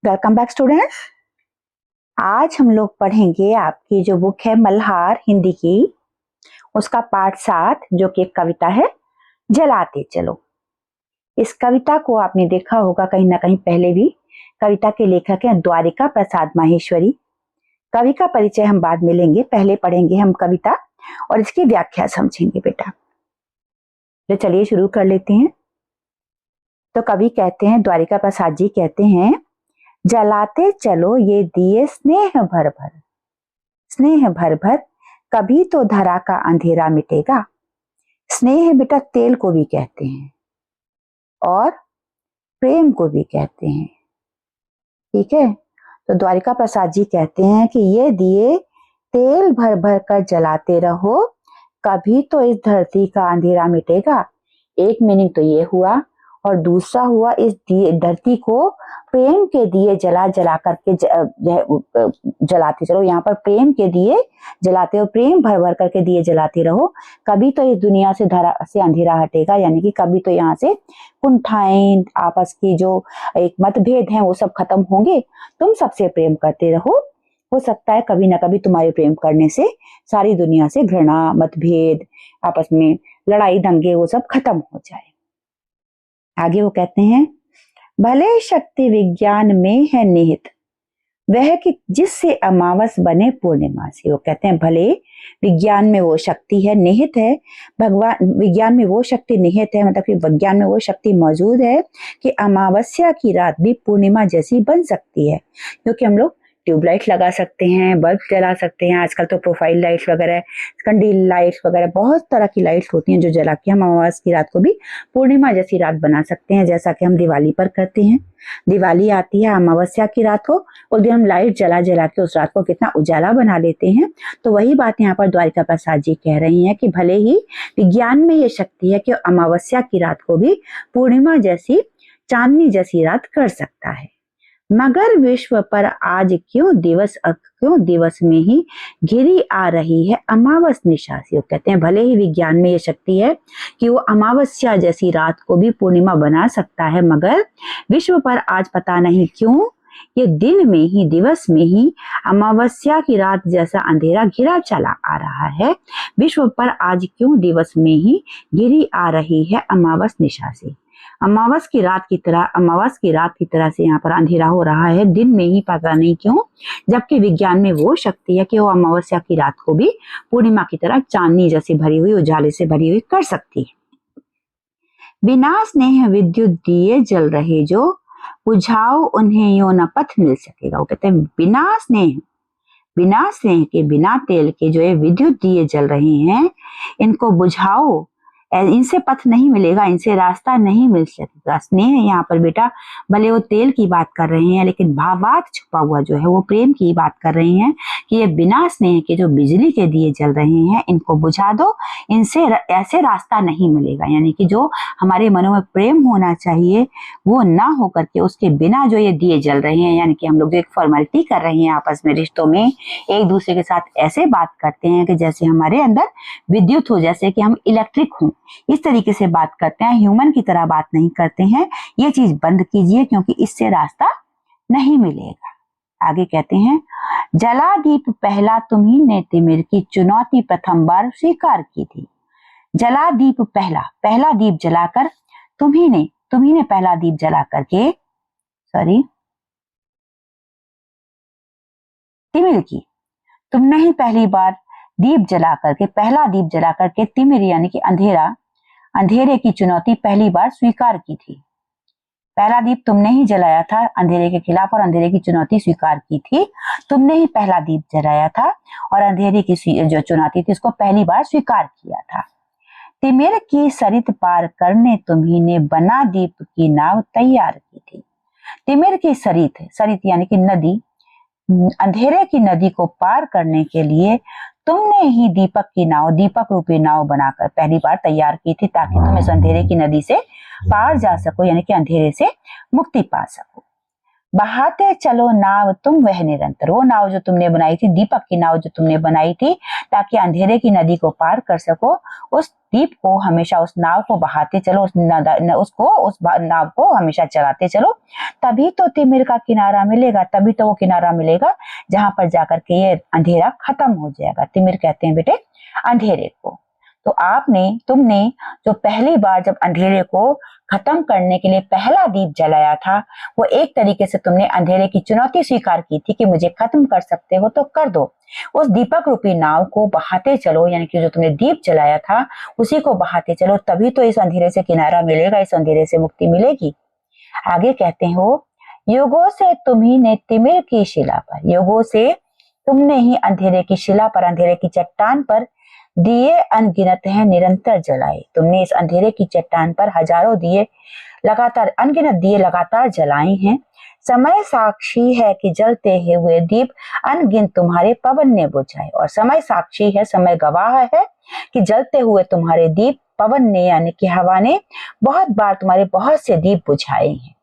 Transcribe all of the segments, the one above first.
Welcome back students. आज हम लोग पढ़ेंगे आपकी जो बुक है मल्हार हिंदी की, उसका पाठ 7 जो कि एक कविता है जलाते चलो। इस कविता को आपने देखा होगा कहीं ना कहीं पहले भी। कविता के लेखक हैं द्वारिका प्रसाद माहेश्वरी। कवि का परिचय हम बाद में लेंगे, पहले पढ़ेंगे हम कविता और इसकी व्याख्या समझेंगे बेटा। तो चलिए शुरू कर लेते हैं। तो कवि कहते हैं, द्वारिका प्रसाद जी कहते हैं, जलाते चलो ये दिए स्नेह भर भर, स्नेह भर भर कभी तो धरा का अंधेरा मिटेगा। स्नेह बेटा तेल को भी कहते हैं और प्रेम को भी कहते हैं, ठीक है। तो द्वारिका प्रसाद जी कहते हैं कि ये दिए तेल भर भर कर जलाते रहो, कभी तो इस धरती का अंधेरा मिटेगा। एक मीनिंग तो ये हुआ, और दूसरा हुआ इस धरती को प्रेम के दिए जला जला करके जलाते चलो। यहाँ पर प्रेम के दिए जलाते हो, प्रेम भर भर करके दिए जलाते रहो, कभी तो इस दुनिया से धरा से अंधेरा हटेगा। यानी कि कभी तो यहाँ से कुंठाएं, आपस की जो एक मतभेद हैं वो सब खत्म होंगे। तुम सबसे प्रेम करते रहो, हो सकता है कभी ना कभी तुम्हारे प्रेम करने से सारी दुनिया से घृणा, मतभेद, आपस में लड़ाई दंगे वो सब खत्म हो जाए। आगे वो कहते हैं, भले शक्ति विज्ञान में है निहित वह कि जिससे अमावस बने पूर्णिमा से। वो कहते हैं भले विज्ञान में वो शक्ति है, निहित है, भगवान विज्ञान में वो शक्ति निहित है, मतलब कि विज्ञान में वो शक्ति मौजूद है कि अमावस्या की रात भी पूर्णिमा जैसी बन सकती है। क्योंकि हम लोग ट्यूबलाइट लगा सकते हैं, बल्ब जला सकते हैं, आजकल तो प्रोफाइल लाइट्स वगैरह, कंडील लाइट्स वगैरह बहुत तरह की लाइट्स होती हैं जो जला के हम अमावस की रात को भी पूर्णिमा जैसी रात बना सकते हैं, जैसा कि हम दिवाली पर करते हैं। दिवाली आती है अमावस्या की रात को, उस दिन हम लाइट जला जला के उस रात को कितना उजाला बना लेते हैं। तो वही बात यहाँ पर द्वारिका प्रसाद जी कह रही हैं कि भले ही विज्ञान में ये शक्ति है कि अमावस्या की रात को भी पूर्णिमा जैसी, चांदनी जैसी रात कर सकता है, मगर विश्व पर आज क्यों दिवस में ही घिरी आ रही है अमावस निशासी। कहते हैं भले ही विज्ञान में ये शक्ति है कि वो अमावस्या जैसी रात को भी पूर्णिमा बना सकता है, मगर विश्व पर आज पता नहीं क्यों ये दिन में ही, दिवस में ही अमावस्या की रात जैसा अंधेरा घिरा चला आ रहा है। विश्व पर आज क्यों दिवस में ही घिरी आ रही है अमावस निशासी। अमावस की रात की तरह से यहाँ पर अंधेरा हो रहा है, दिन में ही पता नहीं क्यों, जबकि विज्ञान में वो शक्ति है कि वो अमावस्या की रात को भी पूर्णिमा की तरह चांदनी जैसी भरी हुई, उजाले से भरी हुई कर सकती है। बिना स्नेह विद्युत दिए जल रहे जो, बुझाओ उन्हें यो न पथ मिल सकेगा। वो कहते हैं बिना स्नेह के, बिना तेल के जो है विद्युत दिए जल रहे हैं, इनको बुझाओ, इनसे पथ नहीं मिलेगा, इनसे रास्ता नहीं मिल सकेगा। स्नेह यहाँ पर बेटा भले वो तेल की बात कर रहे हैं, लेकिन भावार्थ छुपा हुआ जो है वो प्रेम की बात कर रहे हैं कि ये बिना स्नेह के जो बिजली के दिए जल रहे हैं, इनको बुझा दो, इनसे ऐसे रास्ता नहीं मिलेगा। यानी कि जो हमारे मनों में प्रेम होना चाहिए वो ना हो करके उसके बिना जो ये दिए जल रहे हैं, यानी कि हम लोग जो एक फॉर्मेलिटी कर रहे हैं आपस में, रिश्तों में एक दूसरे के साथ ऐसे बात करते हैं कि जैसे हमारे अंदर विद्युत हो, जैसे कि हम इलेक्ट्रिक हों, इस तरीके से बात करते हैं, ह्यूमन की तरह बात नहीं करते हैं। ये चीज बंद कीजिए, क्योंकि इससे रास्ता नहीं मिलेगा। आगे कहते हैं, जला दीप पहला तुम्ही ने तिमिर की चुनौती प्रथम बार स्वीकार की थी। जला दीप पहला दीप जलाकर, तुम्ही ने पहला दीप जला करके, तिमिर की, तुमने ही पहली बार दीप जला करके, पहला दीप जला करके तिमिर यानी कि अंधेरे की चुनौती पहली बार स्वीकार की थी। पहला दीप तुमने ही जलाया था अंधेरे के खिलाफ, और अंधेरे की चुनौती स्वीकार की थी। तुमने ही पहला दीप जलाया था और अंधेरे की जो चुनौती थी उसको पहली बार स्वीकार किया था। तिमिर की सरित पार करने तुम्ही ने बना दीप की नाव तैयार की थी। तिमिर की सरित यानी कि नदी, अंधेरे की नदी को पार करने के लिए तुमने ही दीपक रूपी नाव बनाकर पहली बार तैयार की थी, ताकि तुम इस अंधेरे की नदी से पार जा सको, यानी कि अंधेरे से मुक्ति पा सको। बहाते चलो नाव तुम वह निरंतर। वो नाव जो तुमने बनाई थी, दीपक की नाव जो तुमने बनाई थी ताकि अंधेरे की नदी को पार कर सको, उस दीप को हमेशा, उस नाव को बहाते चलो, उस नाव को हमेशा चलाते चलो, तभी तो तिमिर का किनारा मिलेगा, तभी तो वो किनारा मिलेगा जहां पर जाकर के ये अंधेरा खत्म हो जाएगा। तिमिर कहते हैं बेटे अंधेरे को। तो तुमने जो पहली बार जब अंधेरे को खत्म करने के लिए पहला दीप जलाया था, वो एक तरीके से तुमने अंधेरे की चुनौती स्वीकार की थी कि मुझे खत्म कर सकते हो तो कर दो। उस दीपक रूपी नाव को बहाते चलो, यानी कि जो तुमने दीप जलाया था उसी को बहाते चलो, तभी तो इस अंधेरे से किनारा मिलेगा, इस अंधेरे से मुक्ति मिलेगी। आगे कहते हैं वो, युगों से तुम्ही ने तिमिर की शिला पर, युगों से तुमने ही अंधेरे की शिला पर, अंधेरे की चट्टान पर दिए अनगिनत हैं निरंतर जलाए। तुमने इस अंधेरे की चट्टान पर हजारों दिए लगातार, अनगिनत दिए लगातार जलाए हैं। समय साक्षी है कि जलते हुए दीप अनगिनत तुम्हारे पवन ने बुझाए। और समय साक्षी है, समय गवाह है कि जलते हुए तुम्हारे दीप पवन ने, यानी कि हवा ने बहुत बार तुम्हारे बहुत से दीप बुझाए हैं।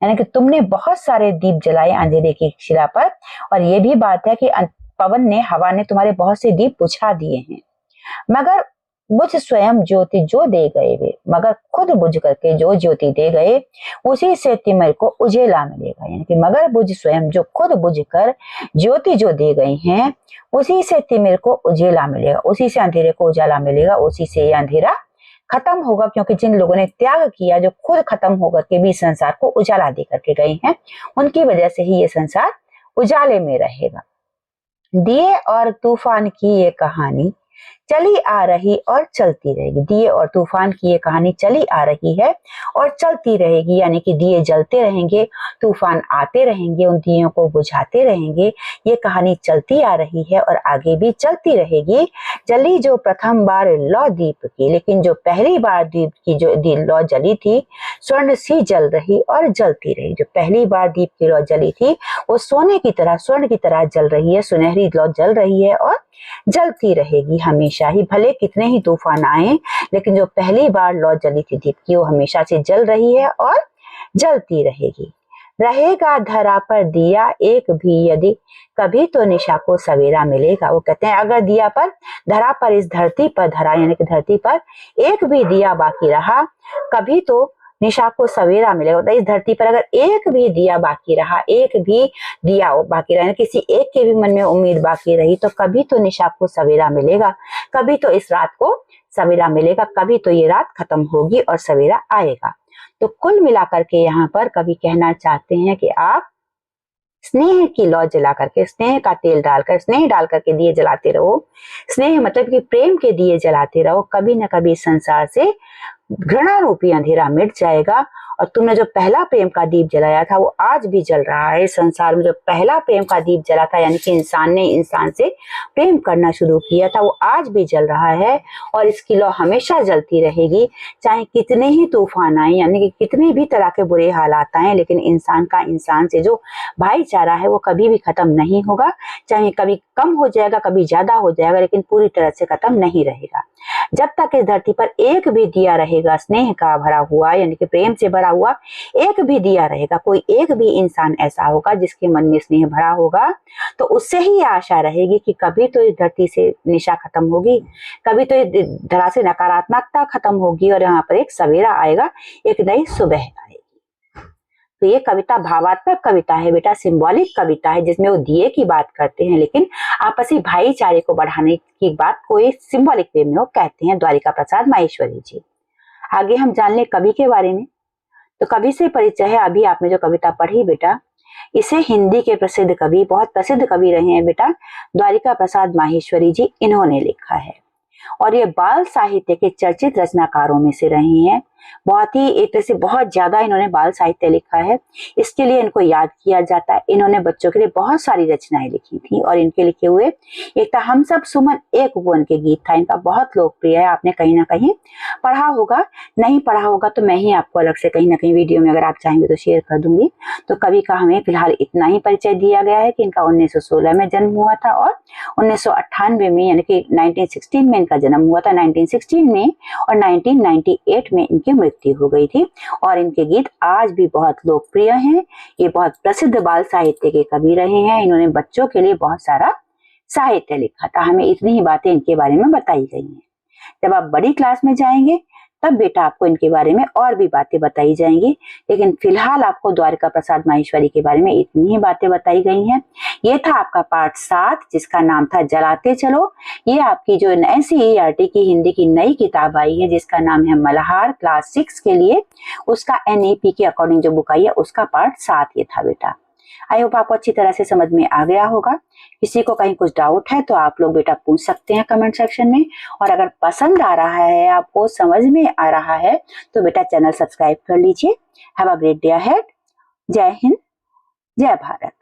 यानी कि तुमने बहुत सारे दीप जलाए अंधेरे की शिला पर, और ये भी बात है कि पवन ने, हवा ने तुम्हारे बहुत से दीप बुझा दिए हैं। मगर बुझ स्वयं ज्योति जो दे गए वे, मगर खुद बुझ करके जो ज्योति दे गए उसी से तिमिर को उजेला मिलेगा। यानी कि मगर बुझ स्वयं, जो खुद बुझ कर ज्योति जो दे गई हैं उसी से तिमिर को उजेला मिलेगा, उसी से अंधेरे को उजाला मिलेगा, उसी से ये अंधेरा खत्म होगा। क्योंकि जिन लोगों ने त्याग किया, जो खुद खत्म होकर के भी संसार को उजाला दे करके गए हैं, उनकी वजह से ही ये संसार उजाले में रहेगा। दिए और तूफान की ये कहानी चली आ रही और चलती रहेगी। दिए और तूफान की ये कहानी चली आ रही है और चलती रहेगी, यानी कि दिए जलते रहेंगे, तूफान आते रहेंगे, उन दियों को बुझाते रहेंगे। ये कहानी चलती आ रही है और आगे भी चलती रहेगी। जली जो प्रथम बार लौ दीप की, लेकिन जो पहली बार दीप की जो लौ जली थी, स्वर्ण सी जल रही और जलती रही। जो पहली बार दीप की लौ जली थी वो सोने की तरह, स्वर्ण की तरह जल रही है, सुनहरी लौ जल रही है और जलती रहेगी हमेशा ही। भले कितने ही तूफान आए, लेकिन जो पहली बार लौ जली थी दीप की, वो हमेशा से जल रही है और जलती रहेगी। रहेगा धरा पर दिया एक भी यदि, कभी तो निशा को सवेरा मिलेगा। वो कहते हैं अगर दिया पर, धरा पर, इस धरती पर, धरा यानी कि धरती पर एक भी दिया बाकी रहा, कभी तो निशा को सवेरा मिलेगा। तो इस धरती पर अगर एक भी दिया बाकी रहा, एक भी दिया बाकी रहा, किसी एक के भी मन में उम्मीद बाकी रही, तो कभी तो निशा को सवेरा मिलेगा, कभी तो इस रात को सवेरा मिलेगा, कभी तो ये रात खत्म होगी और सवेरा आएगा। तो कुल मिलाकर के यहाँ पर कवि कहना चाहते हैं कि आप स्नेह की लौ जला करके, स्नेह का तेल डालकर, स्नेह डाल करके दिए जलाते रहो। स्नेह मतलब कि प्रेम के दिए जलाते रहो। कभी न कभी संसार से घृणा रूपी अंधेरा मिट जाएगा। और तुमने जो पहला प्रेम का दीप जलाया था वो आज भी जल रहा है। संसार में जो पहला प्रेम का दीप जला था, यानी कि इंसान ने इंसान से प्रेम करना शुरू किया था, वो आज भी जल रहा है और इसकी लौ हमेशा जलती रहेगी। चाहे कितने ही तूफान आए, यानी कि कितने भी तरह के बुरे हालात आए, लेकिन इंसान का इंसान से जो भाईचारा है वो कभी भी खत्म नहीं होगा। चाहे कभी कम हो जाएगा, कभी ज्यादा हो जाएगा, लेकिन पूरी तरह से खत्म नहीं रहेगा। जब तक इस धरती पर एक भी दिया रहेगा स्नेह का भरा हुआ, यानी कि प्रेम से भरा हुआ एक भी दिया रहेगा, कोई एक भी इंसान ऐसा होगा जिसके मन में स्नेह भरा होगा, तो उससे ही आशा रहेगी कि कभी तो इस धरती से निशा खत्म होगी, कभी तो इस धरा से नकारात्मकता खत्म होगी और यहाँ पर एक सवेरा आएगा, एक नई सुबह आएगी। तो ये कविता भावात्मक कविता है बेटा, सिंबॉलिक कविता है, जिसमें वो दिए की बात करते हैं, लेकिन आपसी भाईचारे को बढ़ाने की बात कोई सिंबॉलिक वे में वो कहते हैं। द्वारिका प्रसाद माहेश्वरी जी। आगे हम जान ले कवि के बारे में। तो कवि से परिचय है, अभी आपने जो कविता पढ़ी बेटा, इसे हिंदी के प्रसिद्ध कवि, बहुत प्रसिद्ध कवि रहे हैं बेटा, द्वारिका प्रसाद माहेश्वरी जी, इन्होंने लिखा है। और ये बाल साहित्य के चर्चित रचनाकारों में से रहे हैं। बहुत ही एक तरह से बहुत ज्यादा इन्होंने बाल साहित्य लिखा है, इसके लिए इनको याद किया जाता है। इन्होंने बच्चों के लिए बहुत सारी रचनाएं लिखी थी और इनके लिखे हुए एक था हम सब सुमन, एक वो उनके गीत था, इनका बहुत लोकप्रिय है। आपने कहीं ना कहीं पढ़ा होगा, नहीं पढ़ा होगा तो मैं ही आपको अलग से कहीं ना कहीं वीडियो में अगर आप चाहेंगे तो शेयर कर दूंगी। तो कवि का हमें फिलहाल इतना ही परिचय दिया गया है कि इनका 1916 में जन्म हुआ था और 1998 में, यानी कि 1916 में इनका जन्म हुआ था, 1916 में, और 1998 में इनकी इनकी मृत्यु हो गई थी। और इनके गीत आज भी बहुत लोकप्रिय हैं। ये बहुत प्रसिद्ध बाल साहित्य के कवि रहे हैं। इन्होंने बच्चों के लिए बहुत सारा साहित्य लिखा था। हमें इतनी ही बातें इनके बारे में बताई गई हैं। जब आप बड़ी क्लास में जाएंगे तब बेटा आपको इनके बारे में और भी बातें बताई जाएंगी, लेकिन फिलहाल आपको द्वारिका प्रसाद माहेश्वरी के बारे में इतनी ही बातें बताई गई हैं। ये था आपका पाठ 7 जिसका नाम था जलाते चलो। ये आपकी जो NCERT की हिंदी की नई किताब आई है जिसका नाम है मल्हार क्लास 6 के लिए, उसका NEP के अकॉर्डिंग जो बुक आई है उसका पाठ 7 ये था बेटा। आई होप आपको अच्छी तरह से समझ में आ गया होगा। किसी को कहीं कुछ डाउट है तो आप लोग बेटा पूछ सकते हैं कमेंट सेक्शन में। और अगर पसंद आ रहा है, आपको समझ में आ रहा है, तो बेटा चैनल सब्सक्राइब कर लीजिए। Have a great day ahead. जय हिंद, जय भारत।